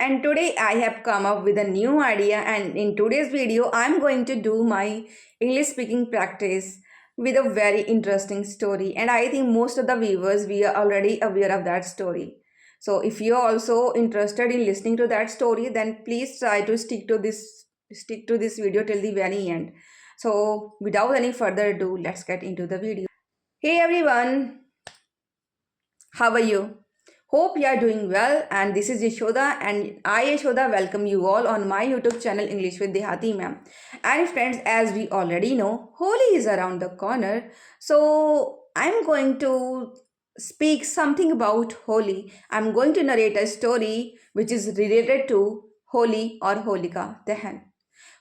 and today I have come up with a new idea, and in today's video I'm going to do my English speaking practice with a very interesting story, and I think most of the viewers we are already aware of that story. So if you're also interested in listening to that story, then please try to stick to this video till the very end. So without any further ado, let's get into the video. Hey everyone, how are you? Hope you are doing well, and this is Yashoda, and I, Yashoda, welcome you all on my YouTube channel English with Dehati Ma'am. And friends, as we already know, Holi is around the corner, so I'm going to speak something about Holi. I'm going to narrate a story which is related to Holi or Holika Dahan.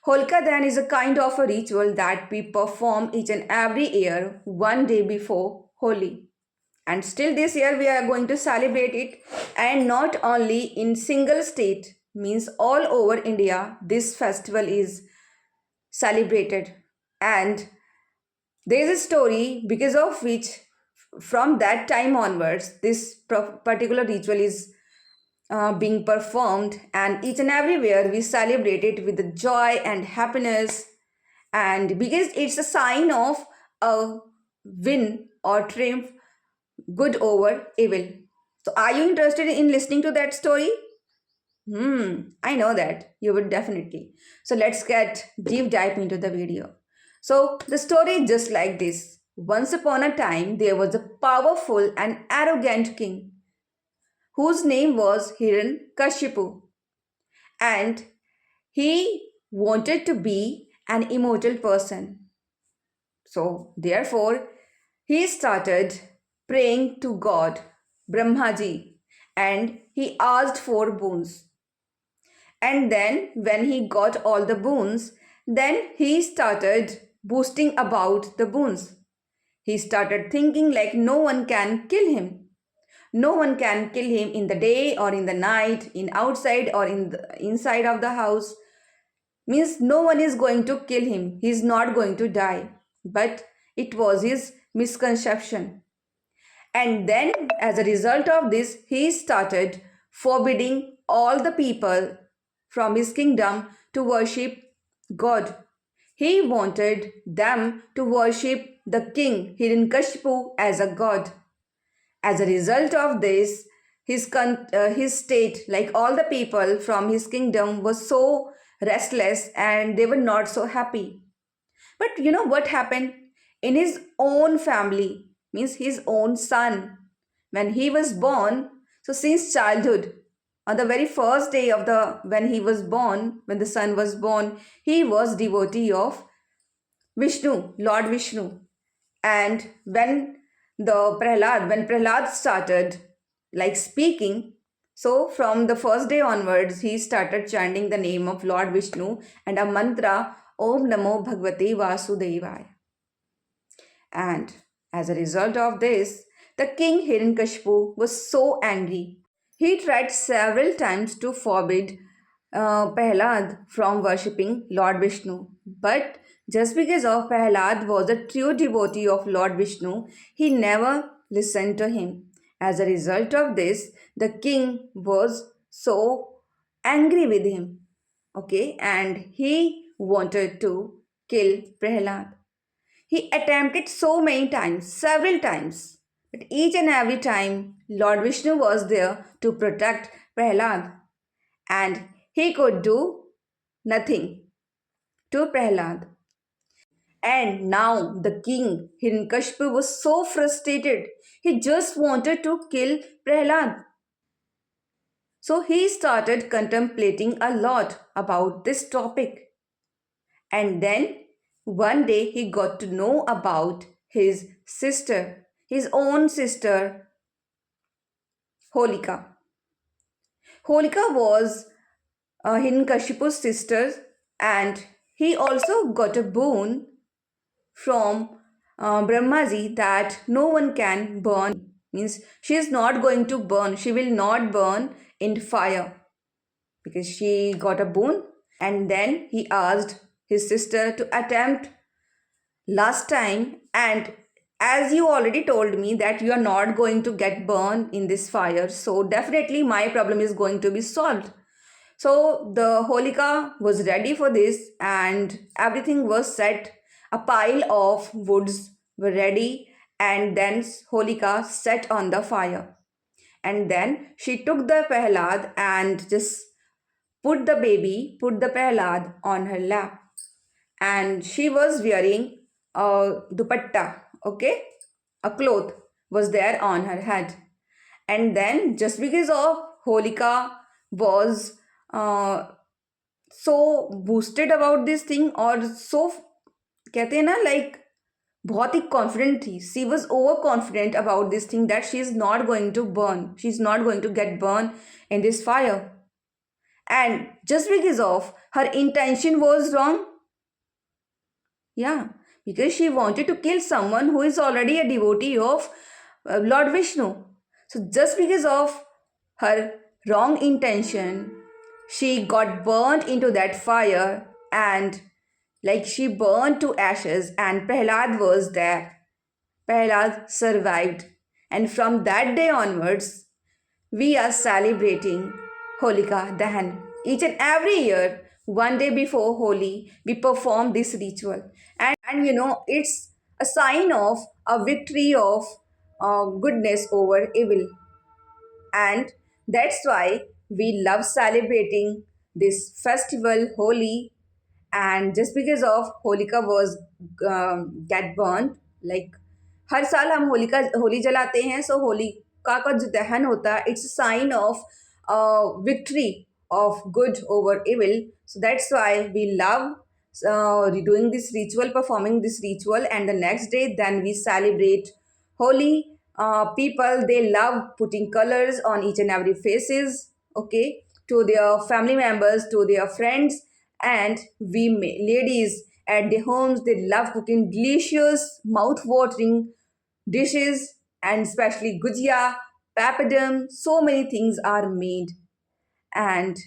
Holika Dahan is a kind of a ritual that we perform each and every year, one day before Holi, and still this year we are going to celebrate it, and not only in single state, means all over India this festival is celebrated. And there is a story because of which from that time onwards this particular ritual is being performed, and each and everywhere we celebrate it with the joy and happiness, and because it's a sign of a win or triumph, good over evil. So, are you interested in listening to that story? I know that you would definitely. So, let's get deep dive into the video. So, the story is just like this. Once upon a time, there was a powerful and arrogant king whose name was Hiranyakashipu, and he wanted to be an immortal person. So, therefore, he started praying to God, Brahmaji, and he asked for boons. And then, when he got all the boons, then he started boasting about the boons. He started thinking like no one can kill him. No one can kill him in the day or in the night, in outside or in the inside of the house. Means no one is going to kill him. He is not going to die. But it was his misconception. And then, as a result of this, he started forbidding all the people from his kingdom to worship God. He wanted them to worship the king Hiranyakashipu as a god. As a result of this, his state, like all the people from his kingdom, was so restless and they were not so happy. But you know what happened? In his own family, means his own son, when he was born, so since childhood, on the very first day of the when he was born, when the son was born, he was devotee of Vishnu, Lord Vishnu. And when Prahlad started like speaking, so from the first day onwards, he started chanting the name of Lord Vishnu and a mantra, Om Namo Bhagavate Vasudevaya. And as a result of this, the king Hiranyakashipu was so angry. He tried several times to forbid Prahlad from worshipping Lord Vishnu. But just because of Prahlad was a true devotee of Lord Vishnu, he never listened to him. As a result of this, the king was so angry with him. Okay, and he wanted to kill Prahlad. He attempted so many times, several times, but each and every time Lord Vishnu was there to protect Prahlad, and he could do nothing to Prahlad. And now the king Hiranyakashipu was so frustrated. He just wanted to kill Prahlad. So he started contemplating a lot about this topic. And then one day he got to know about his sister, his own sister, Holika. Holika was Hiranyakashipu's sister, and he also got a boon from Brahmaji that no one can burn. Means she is not going to burn, she will not burn in fire because she got a boon. And then he asked his sister to attempt last time, and as you already told me that you are not going to get burned in this fire, so definitely my problem is going to be solved. So the Holika was ready for this, and everything was set. A pile of woods were ready, and then Holika set on the fire. And then she took the Prahlad and just put the Prahlad on her lap. And she was wearing a dupatta, okay? A cloth was there on her head. And then just because of Holika was uh, so boosted about this thing, or so कहते हैं ना, like बहुत ही confident थी. She was over confident about this thing that she is not going to burn, she is not going to get burned in this fire. And just because of her intention was wrong. Yeah, because she wanted to kill someone who is already a devotee of Lord Vishnu. So just because of her wrong intention, she got burnt into that fire, and like she burned to ashes, and Prahlad was there. Prahlad survived. And from that day onwards, we are celebrating Holika Dahan. Each and every year, one day before Holi, we perform this ritual. And it's a sign of a victory of goodness over evil. And that's why we love celebrating this festival, Holi. And just because of Holika was get burned, like हर साल हम होली जलाते हैं. सो होलिका का जो दहन होता है, it's sign of victory of good over evil. So that's why we love doing this ritual, performing this ritual, and the next day then we celebrate Holi. People, they love putting colors on each and every faces, okay, to their family members, to their friends. And ladies at their homes, they love cooking delicious, mouth-watering dishes, and especially gujia, papadum. So many things are made. And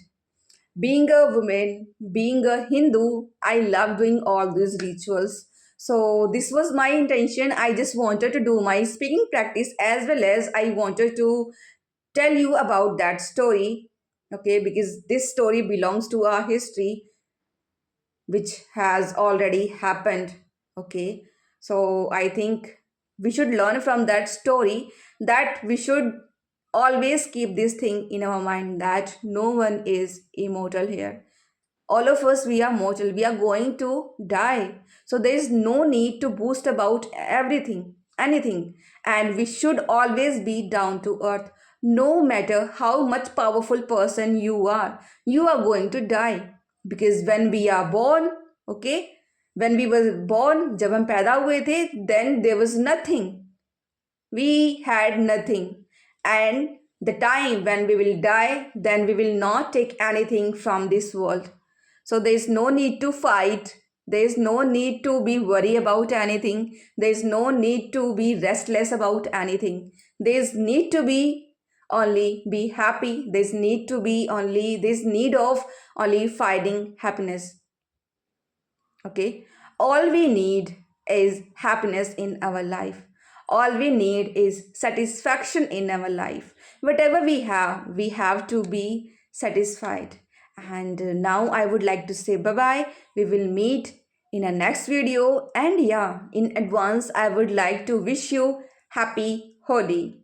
being a woman, being a Hindu, I love doing all these rituals. So this was my intention. I just wanted to do my speaking practice, as well as I wanted to tell you about that story, okay, because this story belongs to our history, which has already happened, okay. So I think we should learn from that story, that we should always keep this thing in our mind, that no one is immortal here. All of us, we are mortal, we are going to die. So there is no need to boast about everything, anything. And we should always be down to earth. No matter how much powerful person you are going to die. Because when we are born, okay, when we were born, जब हम पैदा हुए थे, then there was nothing, we had nothing. And the time when we will die, then we will not take anything from this world. So there is no need to fight. There is no need to be worried about anything. There is no need to be restless about anything. There is need to be only be happy. There's need to be only this need of only finding happiness. Okay, all we need is happiness in our life. All we need is satisfaction in our life. Whatever we have to be satisfied. And now I would like to say bye bye. We will meet in a next video. And yeah, in advance, I would like to wish you happy Holi.